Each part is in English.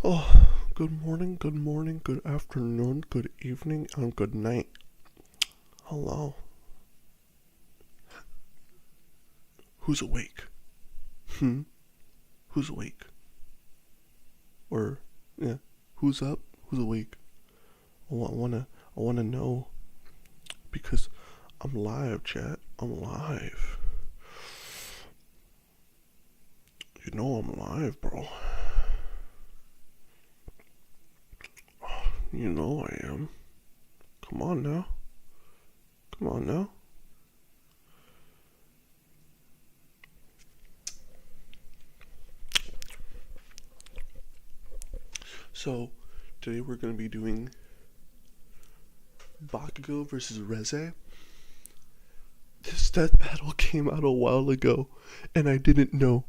Oh, good morning, good afternoon, good evening, and good night. Hello. Who's awake? Hmm? Who's awake? Or, yeah, who's up? Who's awake? I wanna know. Because I'm live, chat. I'm live. You know I'm live, bro. You know I am. Come on now. Come on now. So, today we're gonna be doing Bakugo versus Reze. This death battle came out a while ago, and I didn't know.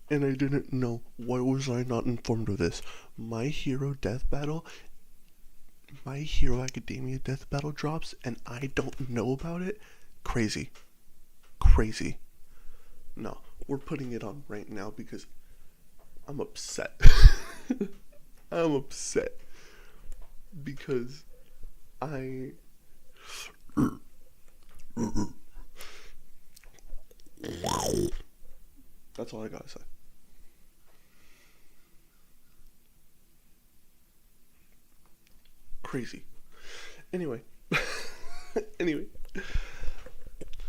Why was I not informed of this? My Hero Death Battle, My Hero Academia Death Battle drops, and I don't know about it? Crazy. Crazy. No, we're putting it on right now because I'm upset. I'm upset. Because I... That's all I gotta say. Crazy. Anyway.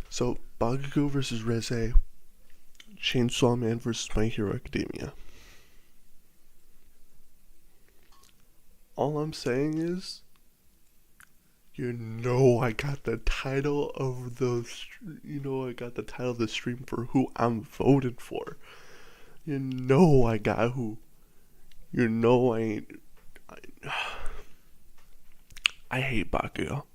So, Bakugo versus Reze. Chainsaw Man versus My Hero Academia. All I'm saying is, I got the title of the stream for who I'm voting for. I got who. I ain't. I hate Bakugo.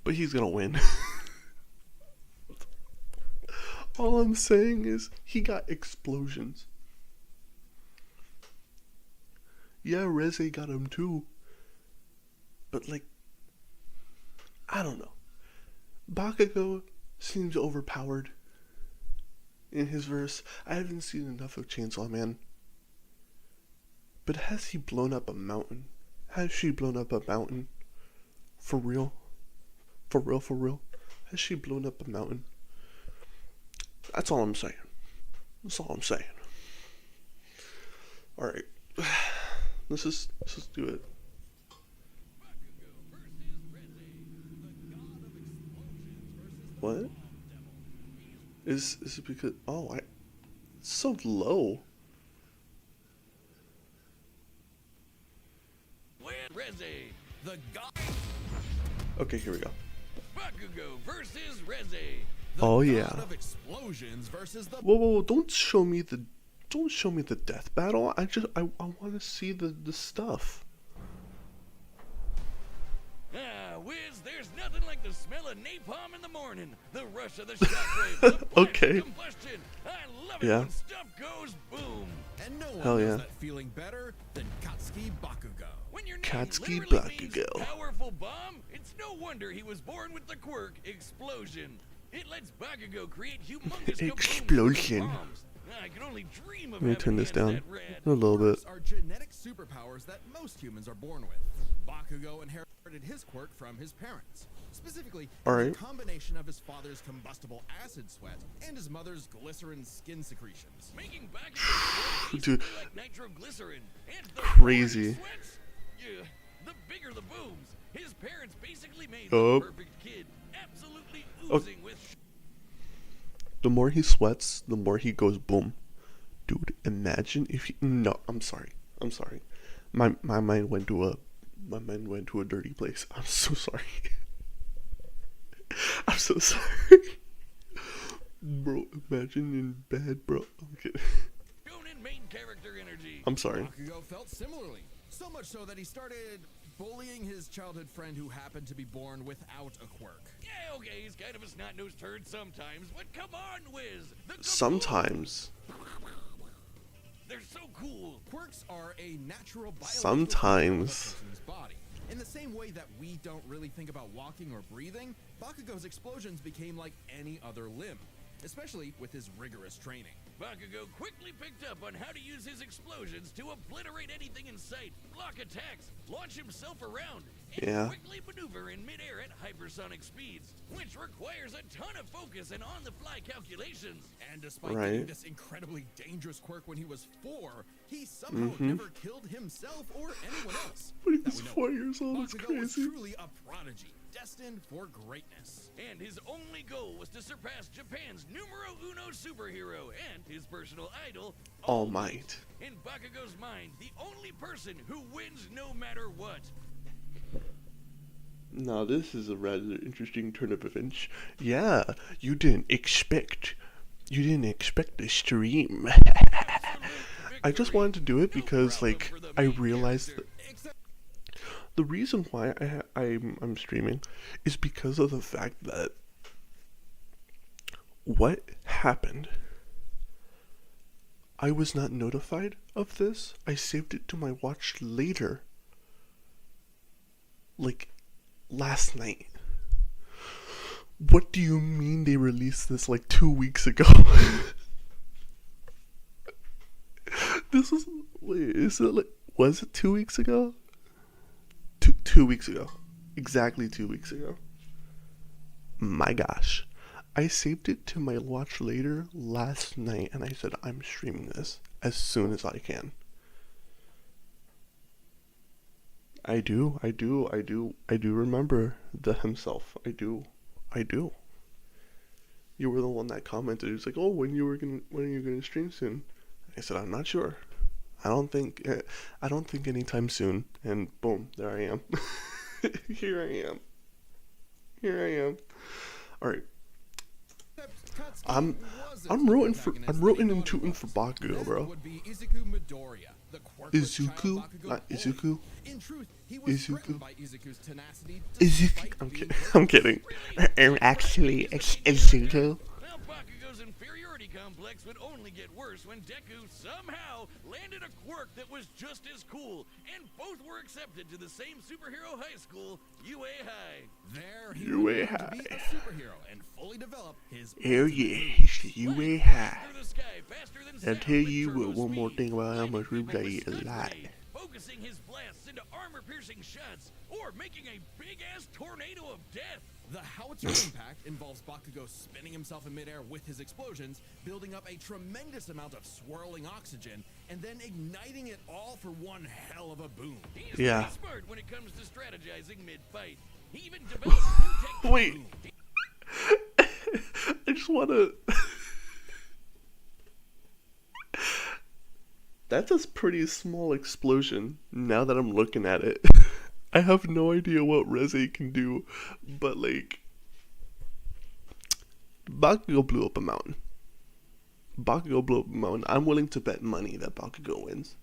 But he's gonna win. All I'm saying is, he got explosions. Yeah, Reze got him too. But I don't know. Bakugo seems overpowered in his verse. I haven't seen enough of Chainsaw Man. But has he blown up a mountain? Has she blown up a mountain? For real? For real? Has she blown up a mountain? That's all I'm saying. Alright. Let's just do it. What? Is it because... Oh, it's so low. Reze, the god. Okay, here we go. Bakugo versus Reze. Oh yeah. Of explosions versus the... Whoa! Don't show me the death battle. I want to see the stuff. Wiz, there's nothing like the smell of napalm in the morning. The rush of the shockwave. The Okay. Combustion. I love it when stuff goes boom. And no one knows that feeling better than Katsuki Bakugo. When your name Katsuki literally Bakugo. means powerful bomb, it's no wonder he was born with the quirk explosion. It lets Bakugo create humongous explosion. bombs. I can only dream of Let me turn this down a a little bit. Are genetic superpowers that most humans are born with. Bakugo inherited his quirk from his parents. Specifically, a combination of his father's combustible acid sweat and his mother's glycerin skin secretions. Making Bakugo Dude, like nitroglycerin and the crazy. Yeah, the bigger the booms. His parents basically made the perfect kid, absolutely oozing with. The more he sweats, the more he goes boom. Dude, imagine if he... No, I'm sorry. My mind went to a dirty place. I'm so sorry. I'm so sorry. Bro, imagine in bed, bro. I'm kidding. Main character energy. I'm sorry. Bakugo felt similarly. So much so that he started bullying his childhood friend who happened to be born without a quirk. Yeah, okay, he's kind of a snot-nosed turd sometimes, but come on, Wiz. Sometimes. They're so cool. Quirks are a natural biological Sometimes. body. In the same way that we don't really think about walking or breathing, Bakugo's explosions became like any other limb. especially with his rigorous training. Bakugo quickly picked up on how to use his explosions to obliterate anything in sight, block attacks, launch himself around, and quickly maneuver in midair at hypersonic speeds, which requires a ton of focus and on-the-fly calculations. And despite getting this incredibly dangerous quirk when he was 4, he somehow never killed himself or anyone else. But he was 4 years old, it's crazy. Was truly a prodigy, destined for greatness. And his only goal was to surpass Japan's numero uno superhero and his personal idol, All Might. In Bakugo's mind, the only person who wins no matter what. Now this is a rather interesting turn of events. Yeah, you didn't expect the stream. I just wanted to do it because, like, I realized that the reason why I'm streaming is because of the fact that what happened. I was not notified of this. I saved it to my watch later, like last night. What do you mean they released this like 2 weeks ago? This was, wait, is it like, was it 2 weeks ago? 2 weeks ago. Exactly 2 weeks ago. My gosh. I saved it to my watch later last night and I said I'm streaming this as soon as I can. I do remember the himself. I do. You were the one that commented. It was like, "Oh, when are you gonna stream soon?" I said, "I'm not sure. I don't think anytime soon." And boom, there I am. Here I am. All right. I'm rooting and tooting for Bakugo, bro. Izuku? Not Izuku? In truth, he was Izuku? by Izuku's tenacity. Izuku? I'm kidding. Actually, it's Izuku. Well, Bakugo's inferiority complex would only get worse when Deku somehow landed a quirk that was just as cool, and both were accepted to the same superhero high school, UA High. There he UA went High. to be a superhero and fully develop his Hell yeah, he's the UA High. Through the sky faster than I'll sound tell with you turbo what, one more speed. thing about how much Climbing Ruby I with eat a stunt lot. ray, focusing his blasts into armor-piercing shots, or making a big-ass tornado of death. The howitzer impact involves Bakugo spinning himself in midair with his explosions, building up a tremendous amount of swirling oxygen, and then igniting it all for one hell of a boom. He's Yeah. pretty smart when it comes to strategizing mid-fight. He even developed new techniques. Wait. I just wanna... That's a pretty small explosion, now that I'm looking at it. I have no idea what Reze can do, but like... Bakugo blew up a mountain. I'm willing to bet money that Bakugo wins.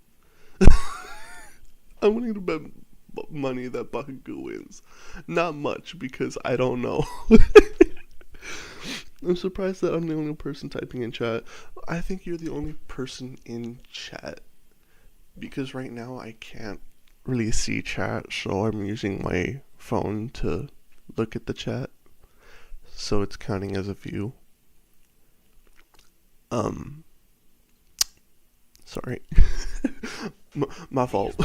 I'm willing to bet money that Bakugo wins. Not much, because I don't know. I'm surprised that I'm the only person typing in chat. I think you're the only person in chat, because right now I can't really see chat, so I'm using my phone to look at the chat, so it's counting as a view. Sorry. My fault.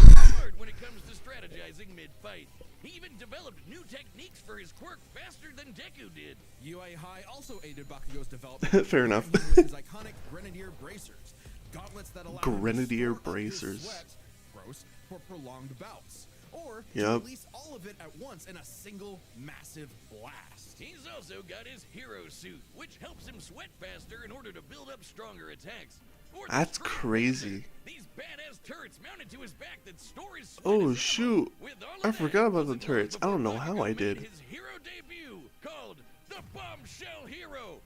When it comes to strategizing mid-fight, he even developed new techniques for his quirk faster than Deku did. UA High also aided Bakugo's development. Fair enough. With his iconic Grenadier Bracers, gauntlets that allow Grenadier him to store up his Bracers. sweat, gross, for prolonged bouts, or to Yep. release all of it at once in a single massive blast. He's also got his hero suit, which helps him sweat faster in order to build up stronger attacks. Or the That's Stream crazy. Blaster, these badass turrets mounted to his back that store his sweat Oh as shoot. ammo. With all of I that forgot about the wasn't long turrets. I don't know before how I Bakugo did. made his hero debut, called the Bombshell Hero,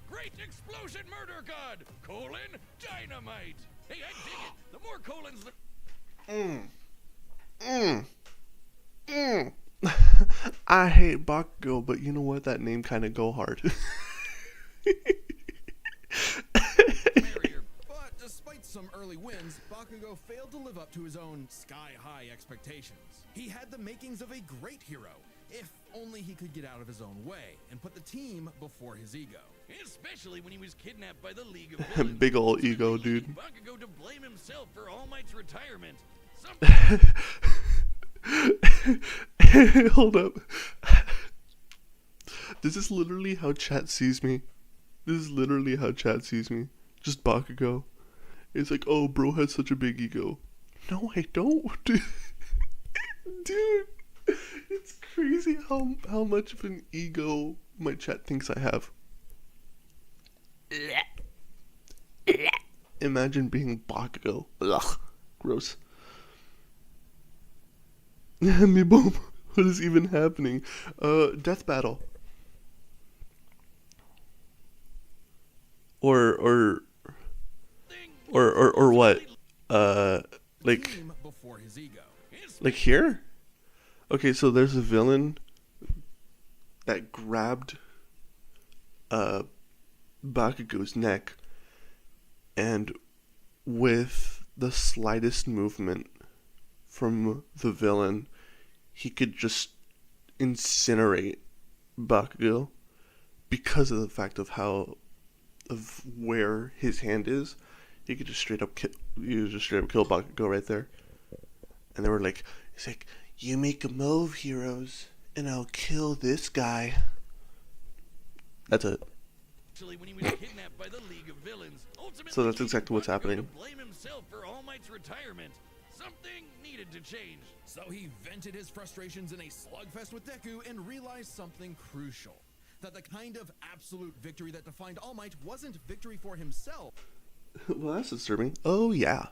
Great Explosion Murder God, Dynamite. Hey, I dig it. The more colons, the I hate Bakugo, but you know what? That name kind of go hard. merrier. But despite some early wins, Bakugo failed to live up to his own sky-high expectations. He had the makings of a great hero, if only he could get out of his own way and put the team before his ego. Especially when he was kidnapped by the League of Villains. Big ol' ego, dude. Bakugo to blame himself for All Might's retirement. Hold up. This is literally how chat sees me. This is literally how chat sees me. Just Bakugo. It's like, oh, bro has such a big ego. No, I don't, dude. Dude, it's crazy how much of an ego my chat thinks I have. Imagine being Bakugo. Ugh, gross. Me boom. What is even happening? Death battle. Or what? Like here? Okay, so there's a villain that grabbed Bakugo's neck, and with the slightest movement from the villain, he could just incinerate Bakugo because of the fact of where his hand is. He could just straight up kill Bakugo right there. And they were like, it's like, you make a move, heroes, and I'll kill this guy. That's it. When he was kidnapped by the League of Villains, so that's exactly what's happening. To blame himself for All Might's retirement. Something needed to change. So he vented his frustrations in a slugfest with Deku and realized something crucial. That the kind of absolute victory that defined All Might wasn't victory for himself. Well, that's disturbing. Oh yeah.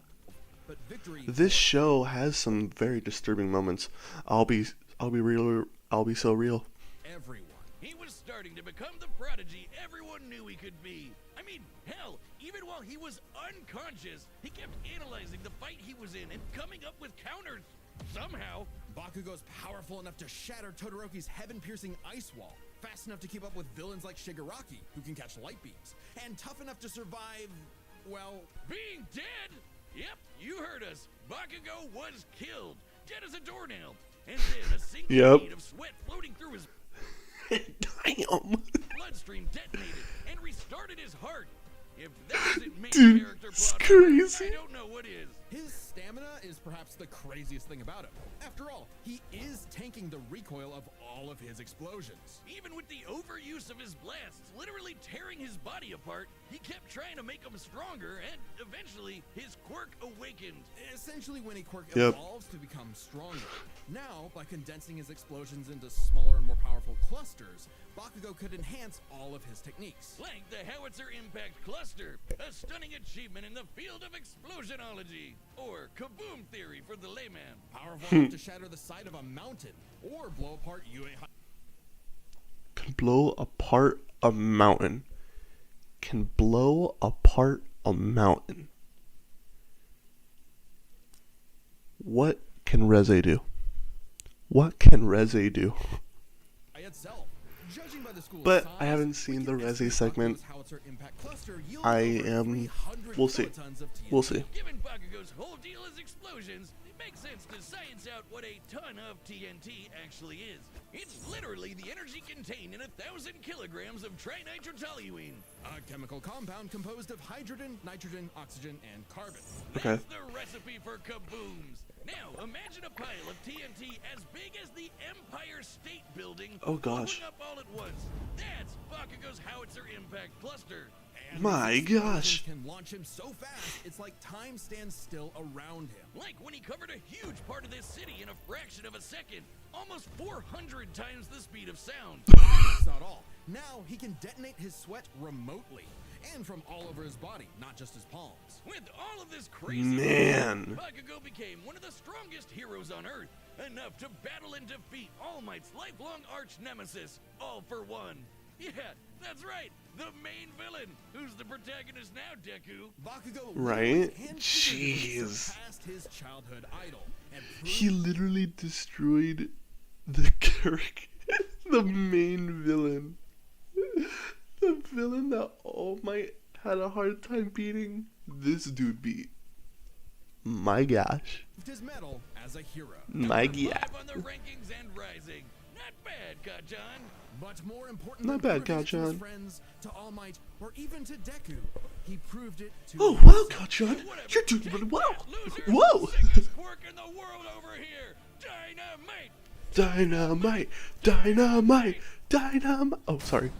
But victory. This show has some very disturbing moments. I'll be real. I'll be so real. Everyone. He was starting to become the prodigy everyone knew he could be. I mean, hell, even while he was unconscious, he kept analyzing the fight he was in and coming up with counters. Somehow, Bakugo's powerful enough to shatter Todoroki's heaven-piercing ice wall, fast enough to keep up with villains like Shigaraki, who can catch light beams, and tough enough to survive, well, being dead? Yep, you heard us. Bakugo was killed, dead as a doornail, and then a single bead of sweat floating through his Damn. bloodstream detonated and restarted his heart. If that isn't main Dude, character it's plot, crazy. I don't know what is. His stamina is perhaps the craziest thing about him. After all, he is tanking the recoil of all of his explosions. Even with the overuse of his blasts literally tearing his body apart, he kept trying to make him stronger, and eventually his quirk awakened. Essentially, when a quirk evolves to become stronger. Now, by condensing his explosions into smaller and more powerful clusters, Bakugo could enhance all of his techniques. Like the Howitzer Impact Cluster, a stunning achievement in the field of explosionology, or kaboom theory for the layman. Powerful enough to shatter the side of a mountain, or blow apart UA. Can blow apart a mountain. Can blow apart a mountain. What can Reze do? What can Reze do? But I haven't seen the Reze segment. We'll see. We'll see. Given Bakugo's whole deal is explosions, it makes sense to science out what a ton of TNT actually is. It's literally the energy contained in 1,000 kilograms of trinitrotoluene. A chemical compound composed of hydrogen, nitrogen, oxygen, and carbon. Okay. That's the recipe for kabooms. Now, imagine a pile of TNT as big as the Empire State Building. Oh gosh. Blowing up all at once. That's Bakugo's Howitzer Impact Cluster. And my gosh. Can launch him so fast, it's like time stands still around him. Like when he covered a huge part of this city in a fraction of a second. Almost 400 times the speed of sound. That's not all. Now he can detonate his sweat remotely. And from all over his body, not just his palms. With all of this crazy man, Bakugo became one of the strongest heroes on Earth, enough to battle and defeat All Might's lifelong arch nemesis, All for One. Yeah, that's right, the main villain, who's the protagonist now, Deku. Bakugo right? Jeez. Surpassed his childhood idol. And he literally destroyed the character, the main villain. The villain that All Might had a hard time beating, this dude beat. My gosh. His medal as a hero. My gosh. On the rankings and rising. Not bad, Kacchan. But more important Not than bad, proving it to his Kacchan. friends, to All Might, or even to Deku, he proved it to Oh, himself. wow, Kacchan. Whatever. You're doing Take really well. that, loser. Whoa. Sickest quirk in the world over here. Dynamite. Dynamite. Dynamite. Dynamite. Oh, sorry.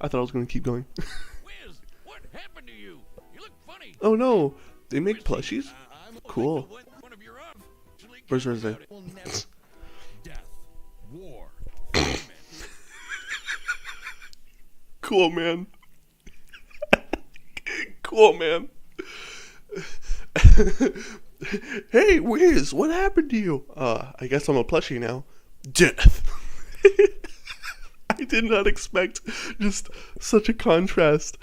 I thought I was going to keep going. Wiz, what happened to you? You look funny. Oh, no. They make plushies? I'm Cool. one of your own. Actually, Where's care Rose? about it. Will never. Death. War. Cool, man. Cool, man. Hey, Wiz, what happened to you? I guess I'm a plushie now. Death. I did not expect just such a contrast.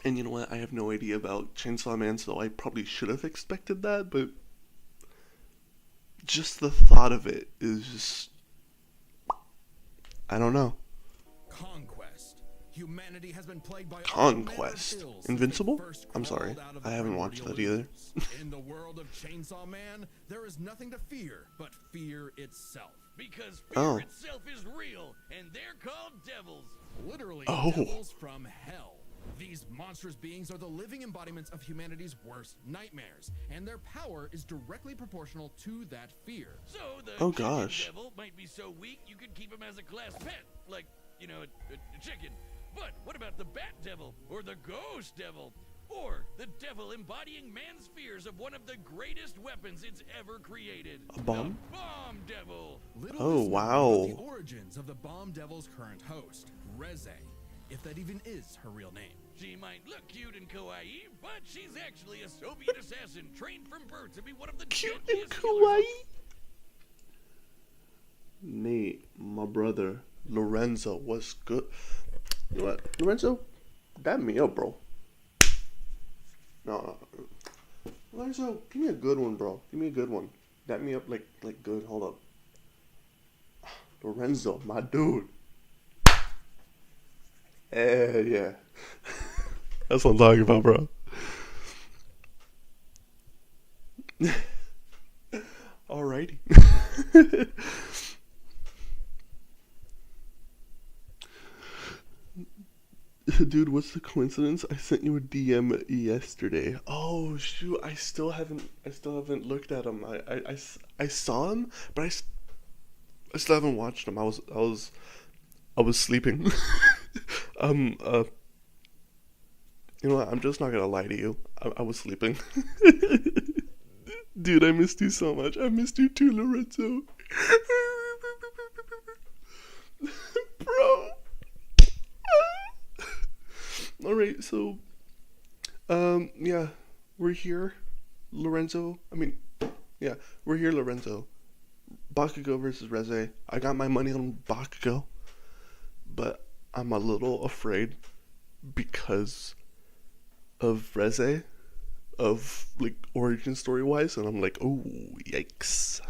And you know what? I have no idea about Chainsaw Man, so I probably should have expected that, but just the thought of it is just... I don't know. Conquest. Humanity has been plagued by Conquest. all manner of ills Invincible? since they first I'm sorry. crawled out of the I haven't watched that primordial either. ooze. In the world of Chainsaw Man, there is nothing to fear but fear itself. Because fear Oh. itself is real, and they're called devils. Literally, Oh. devils from hell. These monstrous beings are the living embodiments of humanity's worst nightmares, and their power is directly proportional to that fear. So the Oh, chicken gosh. devil might be so weak you could keep him as a class pet, like, you know, a chicken. But what about the bat devil, or the ghost devil, or the devil embodying man's fears of one of the greatest weapons it's ever created? A bomb? The bomb devil. Little Oh, is known wow. about the origins of the Bomb Devil's current host, Reze, if that even is her real name. She might look cute and kawaii, but she's actually a Soviet assassin trained from birth to be one of the Cute and deadliest killers of kawaii. Nate, my brother, Lorenzo, what's good? You know what, Lorenzo? Dab me up, bro. No. Lorenzo, give me a good one, bro. Give me a good one. Dab me up like good. Hold up. Lorenzo, my dude. Yeah. That's what I'm talking about, bro. Alrighty. Dude, what's the coincidence? I sent you a DM yesterday. Oh shoot, I still haven't looked at him. I saw him, but I still haven't watched him. I was sleeping. You know what? I'm just not gonna lie to you. I was sleeping. Dude, I missed you so much. I missed you too, Lorenzo. Bro. Alright, so yeah, we're here, Lorenzo. We're here, Lorenzo. Bakugo versus Reze. I got my money on Bakugo, but I'm a little afraid because of Reze, of like origin story wise, and I'm like, oh yikes.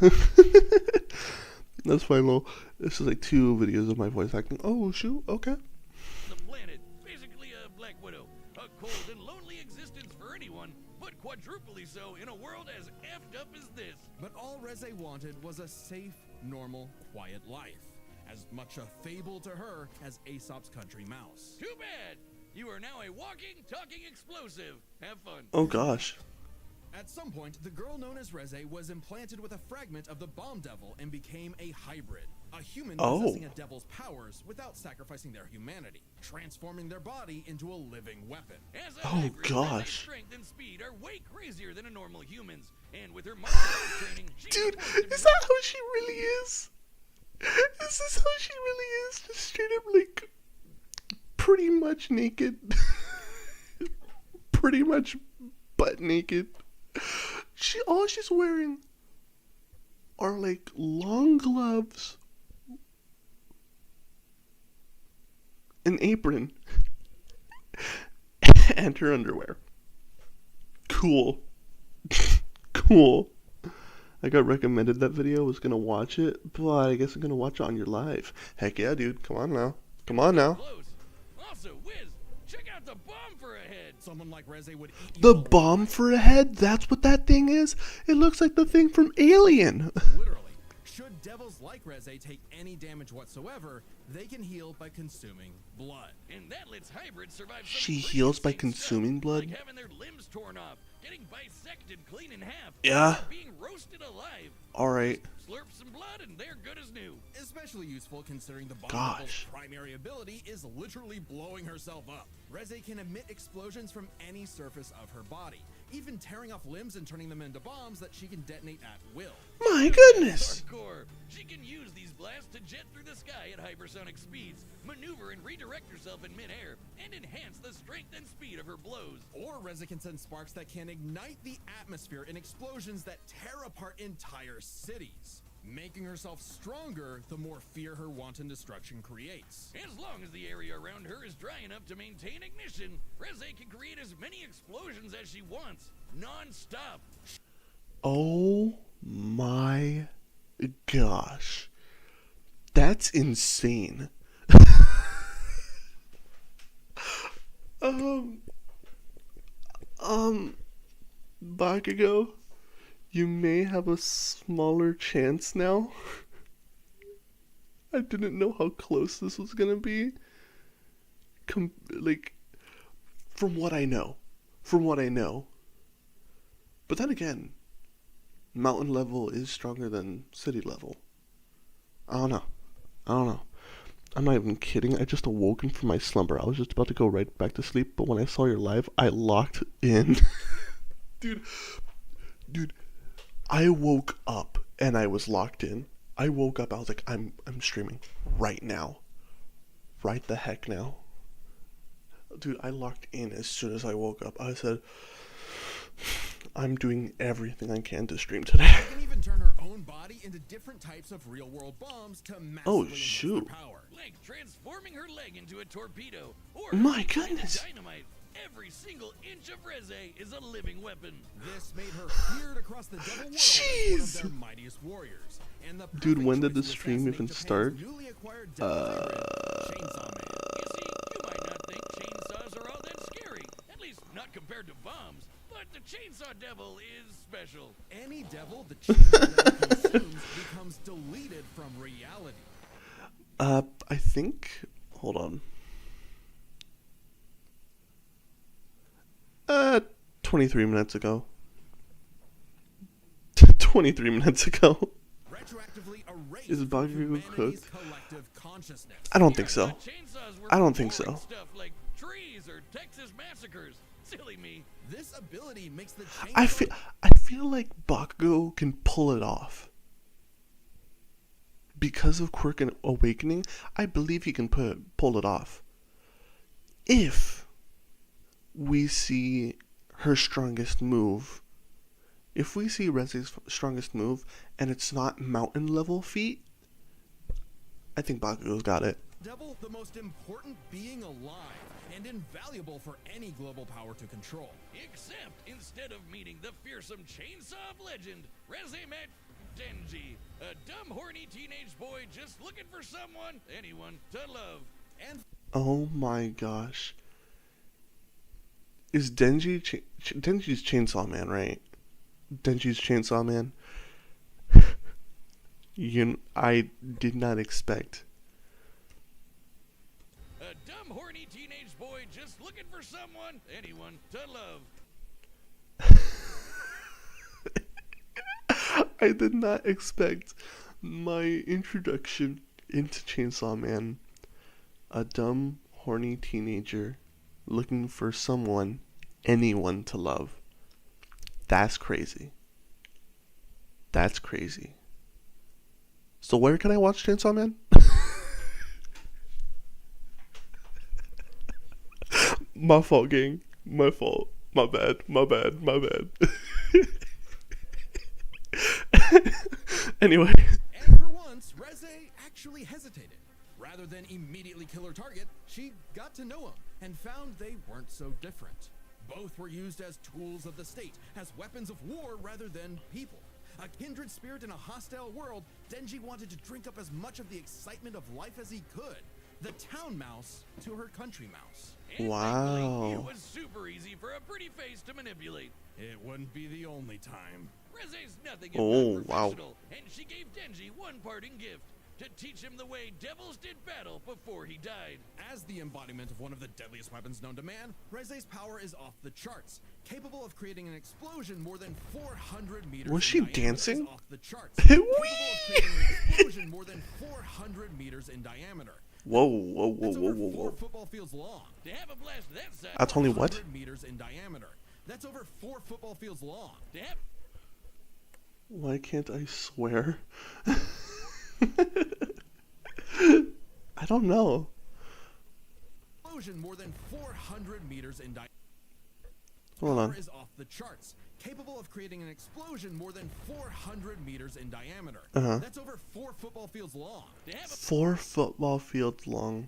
That's fine, though. This is like 2 videos of my voice acting. Oh shoot, okay. the planet, basically a Black Widow. A cold and lonely existence for anyone, but quadruply so in a world as effed up as this. But all Reze wanted was a safe, normal, quiet life. As much a fable to her as Aesop's Country Mouse. Too bad! You are now a walking, talking explosive. Have fun. Oh gosh. At some point, the girl known as Reze was implanted with a fragment of the Bomb Devil and became a hybrid. A human possessing a devil's powers without sacrificing their humanity, transforming their body into a living weapon. As a Oh, hybrid, gosh. Reze's strength and speed are way crazier than a normal human's. And with her martial arts training, she's Dude, supposed to be is that how she really is? Is this how she really is? Just straight up like pretty much naked. Pretty much butt naked. All she's wearing are like long gloves, an apron, and her underwear. Cool. Cool. I got recommended that video, was gonna watch it, but I guess I'm gonna watch it on your live. Heck yeah, dude. Come on now. Come on now. close. Also, Wiz, check out the bomb for a head. Someone like Reze would eat you The alive. bomb for a head? That's what that thing is? It looks like the thing from Alien. Literally, Should devils like Reze take any damage whatsoever, they can heal by consuming blood. And that lets hybrids survive. She heals by consuming blood? Like having their limbs torn off, getting bisected clean in half, Yeah. being roasted alive. Alright. Slurp some blood and they're good as new. Especially useful considering the Gosh. Devil's primary ability is literally blowing herself up. Reze can emit explosions from any surface of her body, even tearing off limbs and turning them into bombs that she can detonate at will. My goodness! Hardcore. She can use these blasts to jet through the sky at hypersonic speeds, maneuver and redirect herself in midair, and enhance the strength and speed of her blows. Or Reze can send sparks that can ignite the atmosphere in explosions that tear apart entire cities. Making herself stronger, the more fear her wanton destruction creates. As long as the area around her is dry enough to maintain ignition, Reze can create as many explosions as she wants, non-stop. Oh my gosh. That's insane. Bakugo, you may have a smaller chance now. I didn't know how close this was gonna be. Like, from what I know. But then again, mountain level is stronger than city level. I don't know. I'm not even kidding. I just awoken from my slumber. I was just about to go right back to sleep, but when I saw your live, I locked in. Dude, I woke up and I was locked in. I woke up, I was like, I'm streaming right now. Right the heck now. Dude, I locked in as soon as I woke up. I said, I'm doing everything I can to stream today. She can even turn her own body into different types of real-world bombs to massively enhance her power. Like transforming her leg into a torpedo, or My goodness. dynamite. Every single inch of Reze is a living weapon. This made her feared across the devil world as one of their mightiest warriors. And the Dude, when did perfect the choice to stream even assassinate start? Japan's newly acquired devil favorite, Chainsaw Man. You see, you might not think chainsaws are all that scary, at least not compared to bombs. But the Chainsaw Devil is special. Any devil the Chainsaw Man consumes becomes deleted from reality. I think, hold on. 23 minutes ago. 23 minutes ago. Retroactively erased Is from Bakugo humanity's cooked? collective consciousness. I don't think so. Chainsaws were I don't think boring so. Stuff like trees or Texas massacres. Silly me. This ability makes the I chainsaw feel like Bakugo can pull it off. Because of Quirk and Awakening, I believe he can pull it off. If we see her strongest move, if we see Reze's strongest move, and it's not mountain level feat, I think Bakugo's got it. devil, the most important being alive and invaluable for any global power to control. Except instead of meeting the fearsome chainsaw of legend, Reze met Denji, a dumb, horny teenage boy just looking for anyone to love. And Oh my gosh. Is Denji's Chainsaw Man, right? Denji's Chainsaw Man. I did not expect. A dumb, horny teenage boy just looking for anyone to love. I did not expect my introduction into Chainsaw Man. A dumb, horny teenager looking for anyone to love. That's crazy. That's crazy. So where can I watch Chainsaw Man? My fault, gang. My fault. My bad. Anyway. And for once, Reze actually hesitated. Rather than immediately kill her target, she got to know him and found they weren't so different. Both were used as tools of the state, as weapons of war rather than people. A kindred spirit in a hostile world, Denji wanted to drink up as much of the excitement of life as he could. the town mouse to her country mouse. And Wow. thankfully, it was super easy for a pretty face to manipulate. It wouldn't be the only time. Reze's nothing if Oh, not wow. professional, and she gave Denji one parting gift to teach him the way devils did battle before he died. As the embodiment of one of the deadliest weapons known to man, Reze's power is off the charts, capable of creating an explosion more than 400 meters. Was in she diameter. dancing? Is off the charts, Whee! capable of creating an explosion more than 400 meters in diameter. Whoa, whoa, whoa, That's whoa, over whoa, 4 whoa. football fields long. To have a blast that size, That's only what? 400 meters in diameter. That's over 4 football fields long. to have Why can't I swear? I don't know. Explosion more than 400 meters in diameter. Hold on. Is off the charts, capable of creating an explosion more than 400 meters in diameter. Uh-huh. That's over 4 football fields long. to have a 4 football fields long.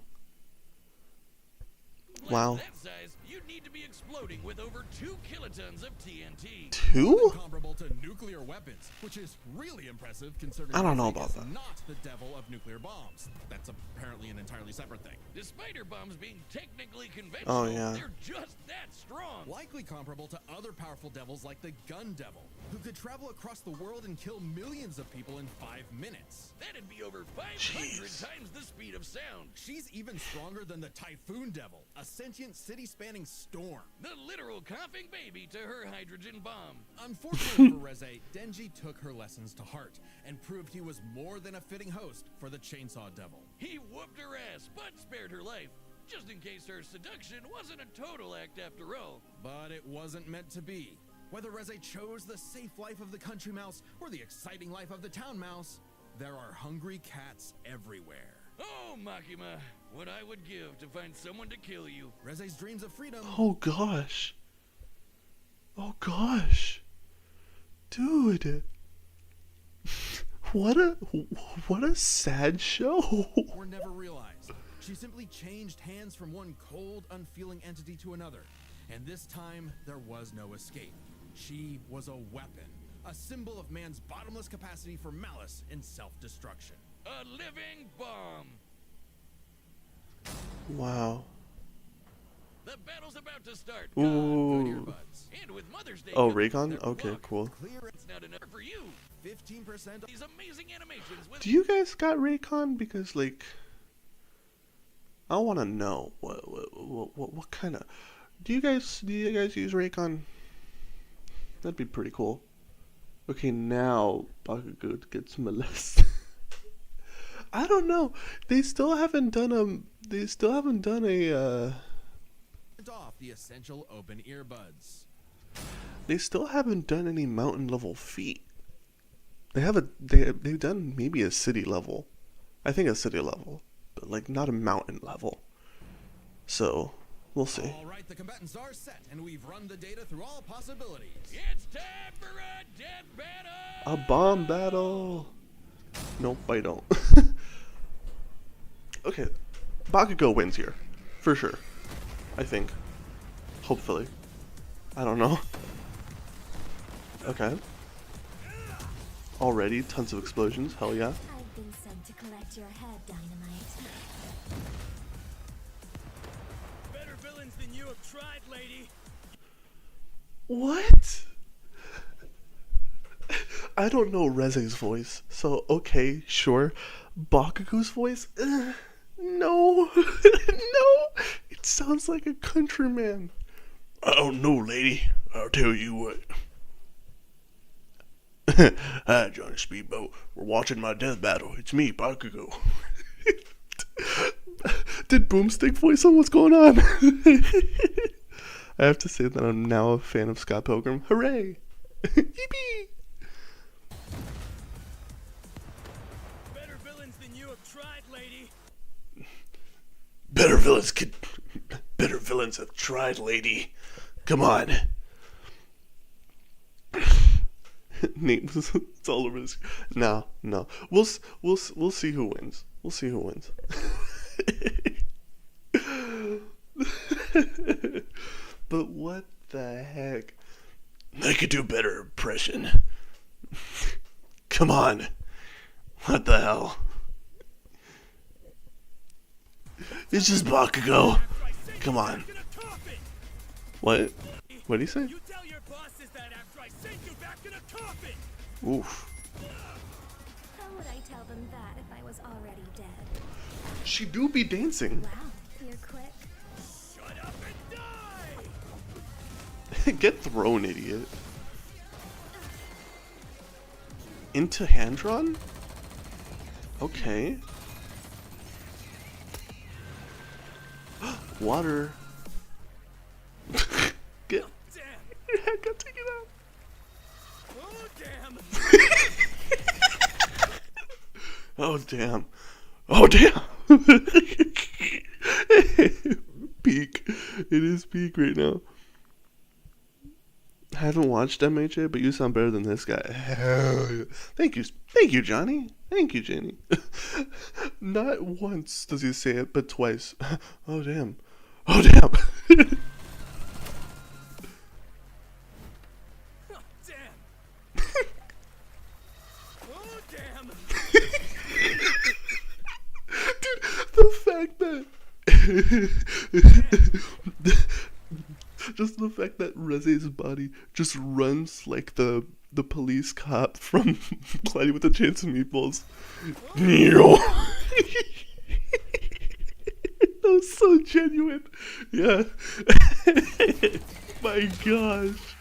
blast Wow. that size, you'd need to be exploding with over 2 kilotons of TNT. 2? Comparable to nuclear weapons, which is really impressive considering I don't know Reze about is that. not the devil of nuclear bombs. That's apparently an entirely separate thing. Despite her bombs being technically conventional, Oh, yeah. they're just that strong. Likely comparable to other powerful devils like the Gun Devil, who could travel across the world and kill millions of people in 5 minutes. That'd be over 500 Jeez. times the speed of sound. She's even stronger than the Typhoon Devil, a sentient city-spanning storm. The literal coughing baby to her hydrogen bomb. Unfortunately for Reze, Denji took her lessons to heart and proved he was more than a fitting host for the Chainsaw Devil. He whooped her ass, but spared her life, just in case her seduction wasn't a total act after all. But it wasn't meant to be. Whether Reze chose the safe life of the country mouse or the exciting life of the town mouse, there are hungry cats everywhere. Oh, Makima, what I would give to find someone to kill you. Reze's dreams of freedom. Oh gosh. Oh gosh. Dude. What a sad show. Were never realized. She simply changed hands from one cold, unfeeling entity to another. And this time, there was no escape. She was a weapon, a symbol of man's bottomless capacity for malice and self-destruction. A living bomb. Wow. The battle's about to start. Good Ooh. earbuds. And with Mother's Day Oh, coming, Raycon? better Okay, look. cool. Clear It's not enough for you. 15% These amazing animations with Do you guys got Raycon? Because like, I want to know what kind of. Do you guys use Raycon? That'd be pretty cool. Okay, now Bakugo gets molested. I don't know. They still haven't done a. off the essential open earbuds. They still haven't done any mountain level feat. They've done maybe a city level. I think a city level, but like not a mountain level. So, we'll see. All right, the combatants are set, and we've run the data through all possibilities. It's time for a death battle! A bomb battle. Nope, I don't. Okay, Bakugo wins here, for sure. I think. Hopefully. I don't know. Okay. Already, tons of explosions. Hell yeah. I've been sent to collect your head, Dynamite. Better villains than you have tried, lady. What? I don't know Reze's voice, so okay, sure. Bakugo's voice? No. No. It sounds like a countryman. I don't know, lady. I'll tell you what. Hi, Johnny Speedboat. We're watching my death battle. It's me, Bakugo. Did Boomstick voice on what's going on? I have to say that I'm now a fan of Scott Pilgrim. Hooray! Yippee! Better villains than you have tried, lady. Better villains have tried, lady. Come on. Nate, it's all over this. No. We'll see who wins. We'll see who wins. But what the heck? I could do better impression. Come on. What the hell? It's just Bakugo. Come on. What? What did he say? You tell your bosses that after I send you back in a coffin. Oof. How would I tell them that if I was already dead? She do be dancing. Wow, you're quick. Shut up and die! Get thrown, idiot. Into hand drawn? Okay. Water. Get Damn! your head got taken out. Oh damn! Oh damn. Oh damn. Peak. It is peak right now. I haven't watched MHA, but you sound better than this guy. Hell yeah. Thank you, Johnny. Thank you, Jenny. Not once does he say it, but twice. Oh damn. Oh damn. Oh, damn! Oh damn! Dude, the fact that just the fact that Reze's body just runs like the police cop from Clyde with a Chance of Meatballs. That was so genuine. Yeah. My gosh.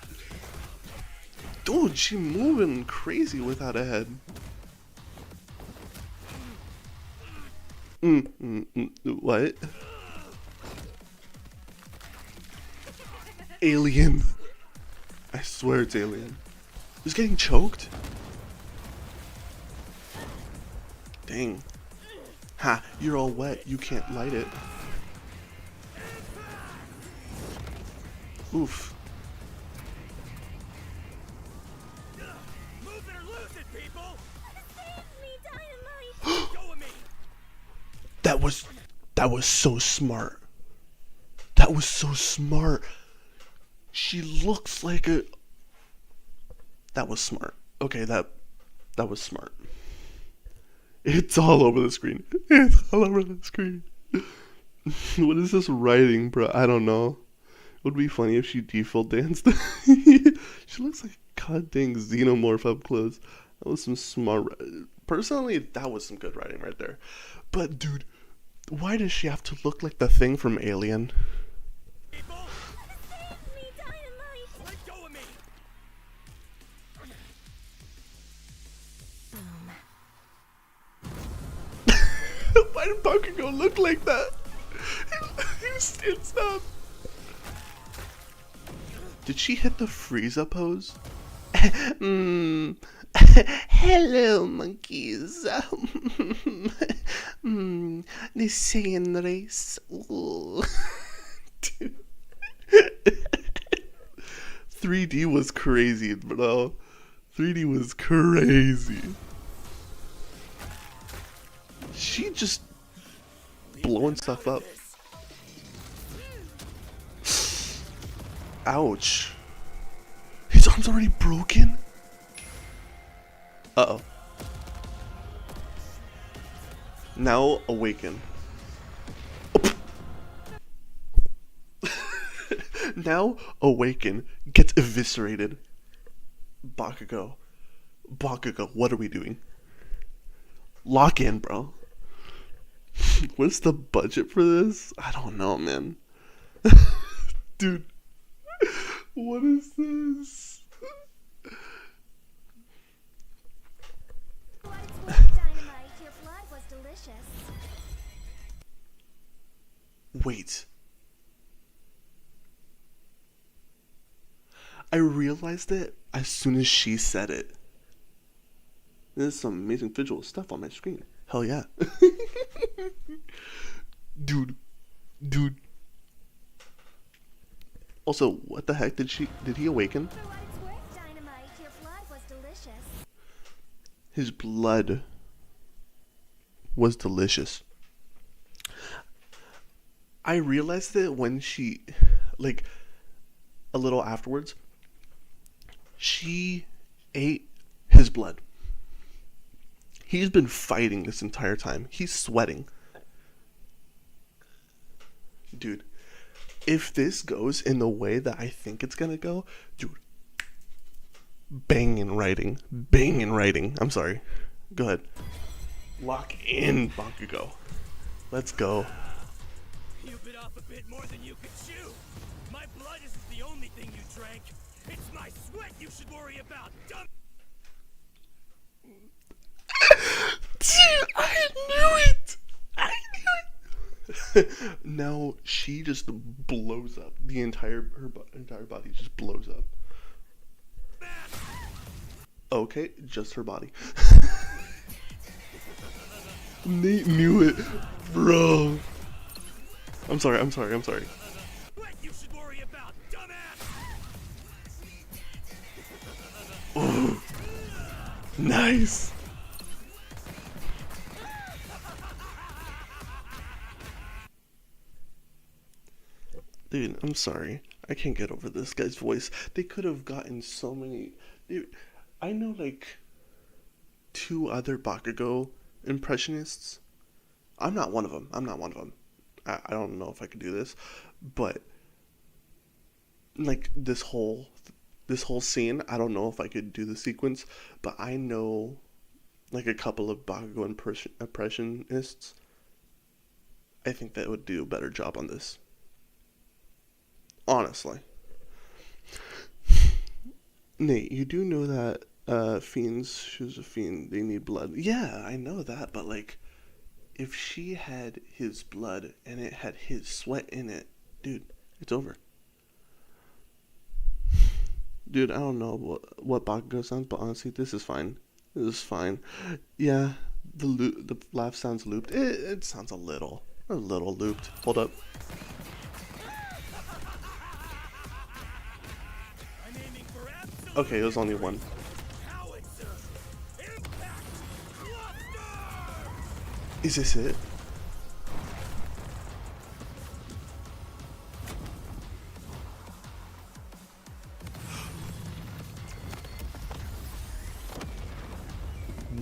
Dude, she moving crazy without a head. What? Alien. I swear it's Alien. He's getting choked? Dang. Ha, you're all wet. You can't light it. Oof. Move it or lose it, people! Save me, Dynamite! Go with me! That was so smart. That was so smart. She looks like a... That was smart. Okay, that was smart. It's all over the screen. It's all over the screen. What is this writing, bro? I don't know. It would be funny if she default danced. She looks like god dang xenomorph up close. That was some smart... Personally, that was some good writing right there. But, dude, why does she have to look like the thing from Alien? People! Save me, Dynamite! Let go of me! Why did Bakugo look like that? He stands up. Did she hit the Frieza pose? Hello, monkeys. The Saiyan race. Ooh. Dude. 3D was crazy, bro. 3D was crazy. She just blowing stuff up. Ouch. His arm's already broken? Uh-oh. Now awaken. Now awaken gets eviscerated. Bakugo. Bakugo, what are we doing? Lock in, bro. What's the budget for this? I don't know, man. Dude. What is this? What it's worth, Dynamite. Your blood was delicious. Wait. I realized it as soon as she said it. There's some amazing visual stuff on my screen. Hell yeah. Dude. Also, what the heck did he awaken? For what it's worth, Dynamite. Your blood was delicious. His blood was delicious. I realized it when she, like, a little afterwards, she ate his blood. He's been fighting this entire time. He's sweating. Dude, if this goes in the way that I think it's gonna go, dude, banging writing. I'm sorry. Go ahead. Lock in, Bakugo. Let's go. You bit off a bit more than you could chew. My blood isn't the only thing you drank. It's my sweat you should worry about, dumb. Dude, I knew it! Now she just blows up. The entire body just blows up. Okay, just her body. Nate knew it, bro. I'm sorry. What you should worry about, dumbass. Oh, nice. Dude, I'm sorry. I can't get over this guy's voice. They could have gotten so many. Dude, I know like 2 other Bakugo impressionists. I'm not one of them. I don't know if I could do this, but like this whole scene, I don't know if I could do the sequence, but I know like a couple of Bakugo impressionists. I think that would do a better job on this. Honestly. Nate, you do know that fiends, she's a fiend, they need blood. Yeah, I know that, but like, if she had his blood and it had his sweat in it, dude, it's over. Dude, I don't know what Bakugo sounds, but honestly, this is fine. Yeah, the laugh sounds looped. It sounds a little looped. Hold up. Okay, it was only one. Is this it?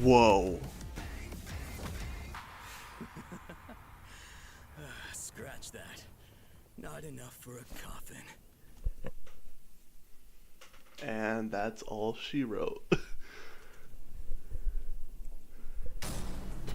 Whoa. Scratch that. Not enough for a coffin. And that's all she wrote.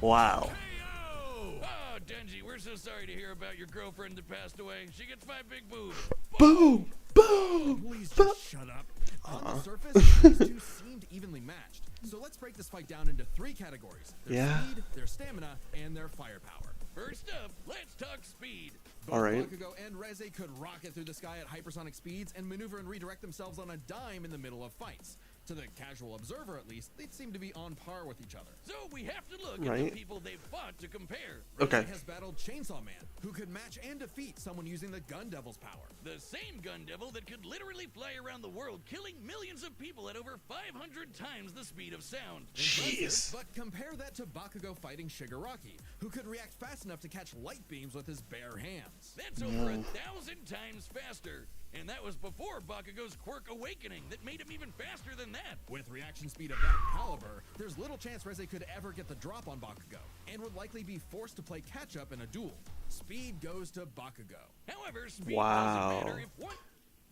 Wow. Hey-yo! Oh, Denji, we're so sorry to hear about your girlfriend that passed away. She gets 5 big boobs. Boom! Boom! Please Boom! just shut up. On the surface, these 2 seemed evenly matched. So let's break this fight down into 3 categories. Their speed, their stamina, and their firepower. First up, let's talk speed. Both Alright. Bakugo and Reze could rocket through the sky at hypersonic speeds and maneuver and redirect themselves on a dime in the middle of fights. To the casual observer, at least, they'd seem to be on par with each other. So we have to look at Right. the people they've fought to compare. Okay. Reze has battled Chainsaw Man, who could match and defeat someone using the Gun Devil's power. The same gun devil that could literally fly around the world, killing millions of people at over 500 times the speed of sound. Jeez. But compare that to Bakugo fighting Shigaraki, who could react fast enough to catch light beams with his bare hands. That's over 1,000 times faster. And that was before Bakugo's quirk awakening that made him even faster than that. With reaction speed of that caliber, there's little chance Reze could ever get the drop on Bakugo, and would likely be forced to play catch-up in a duel. Speed goes to Bakugo. However, speed Wow. doesn't matter if one...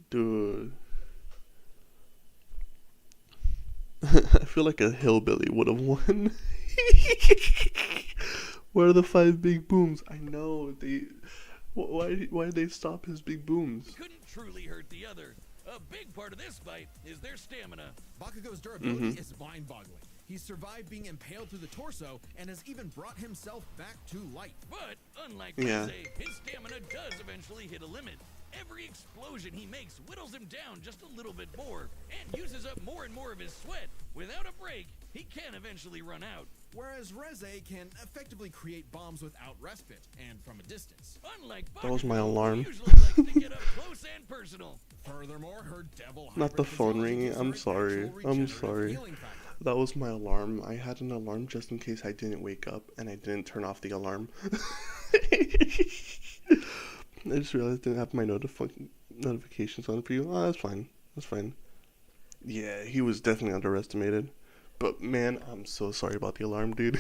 Dude. I feel like a hillbilly would have won. Where are the 5 big booms? I know, they... Why did they stop his big booms? couldn't truly hurt the other. A big part of this fight is their stamina. Bakugo's durability is mind-boggling. He's survived being impaled through the torso and has even brought himself back to life. But, unlike Yeah. Reze, his stamina does eventually hit a limit. Every explosion he makes whittles him down just a little bit more, and uses up more and more of his sweat. Without a break, he can eventually run out. Whereas Reze can effectively create bombs without respite and from a distance. Unlike That was my Bakugo, who alarm. usually likes to get up close and personal. Furthermore, her devil Not the hybrid phone physiology ringing, gives I'm her an sorry. actual I'm regenerative sorry. healing factor. That was my alarm. I had an alarm just in case I didn't wake up and I didn't turn off the alarm. I just realized I didn't have my notifications on for you. Oh, that's fine. That's fine. Yeah, he was definitely underestimated. But man, I'm so sorry about the alarm, dude.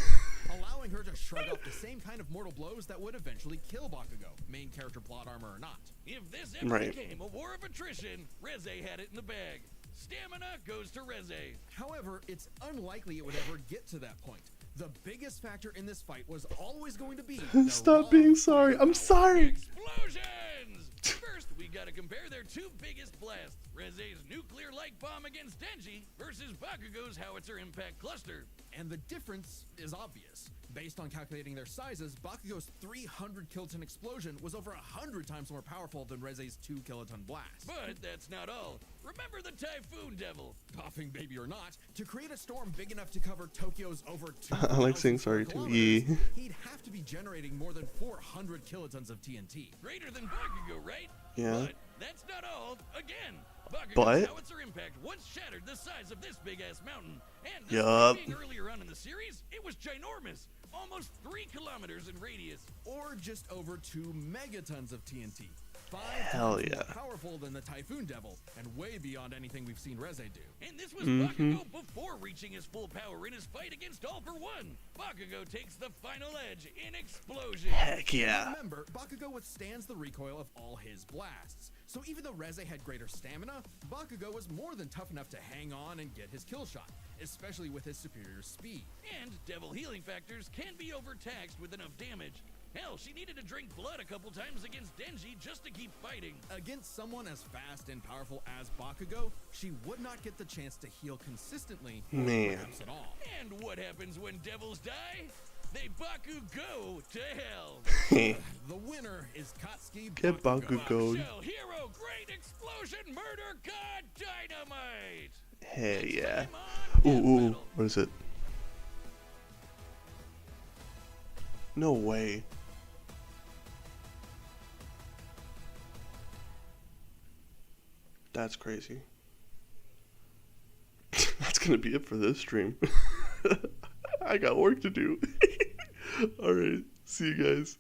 Allowing allowing her to shrug off the same kind of mortal blows that would eventually kill Bakugo, main character plot armor or not. If this ever became a war of attrition, Reze had it in the bag. Stamina goes to Reze. However, it's unlikely it would ever get to that point. The biggest factor in this fight was always going to be Stop being sorry. I'm sorry. Explosions! First, we gotta compare their two biggest blasts. Reze's nuclear light bomb against Denji versus Bakugo's howitzer impact cluster. And the difference is obvious. Based on calculating their sizes, Bakugo's 300 kiloton explosion was over 100 times more powerful than Reze's 2 kiloton blast. But that's not all. Remember the Typhoon Devil? Coughing baby or not, to create a storm big enough to cover Tokyo's over 2,000 I like saying sorry too. Yeah. He'd have to be generating more than 400 kilotons of TNT. Greater than Bakugo, right? Yeah. But that's not all. Again, Bakugo's But howitzer impact once shattered the size of this big-ass mountain. And Yup. despite being earlier on in the series, it was ginormous. Almost 3 kilometers in radius. Or just over 2 megatons of TNT. 5 Hell times yeah. more powerful than the Typhoon Devil, and way beyond anything we've seen Reze do. And this was Bakugo before reaching his full power in his fight against All For One. Bakugo takes the final edge in Explosion. Heck yeah. Remember, Bakugo withstands the recoil of all his blasts. So even though Reze had greater stamina, Bakugo was more than tough enough to hang on and get his kill shot, especially with his superior speed. And Devil healing factors can be overtaxed with enough damage. Hell, she needed to drink blood a couple times against Denji just to keep fighting. Against someone as fast and powerful as Bakugo, she would not get the chance to heal consistently, or Man. perhaps at all. And what happens when devils die? They Bakugo to hell. The winner is Katsuki Get Bakugo. Shell Hero Great Explosion Murder God Dynamite. Hey yeah. Time on Death Ooh, Metal. what is it? No way. That's crazy. That's gonna be it for this stream. I got work to do. Alright, see you guys.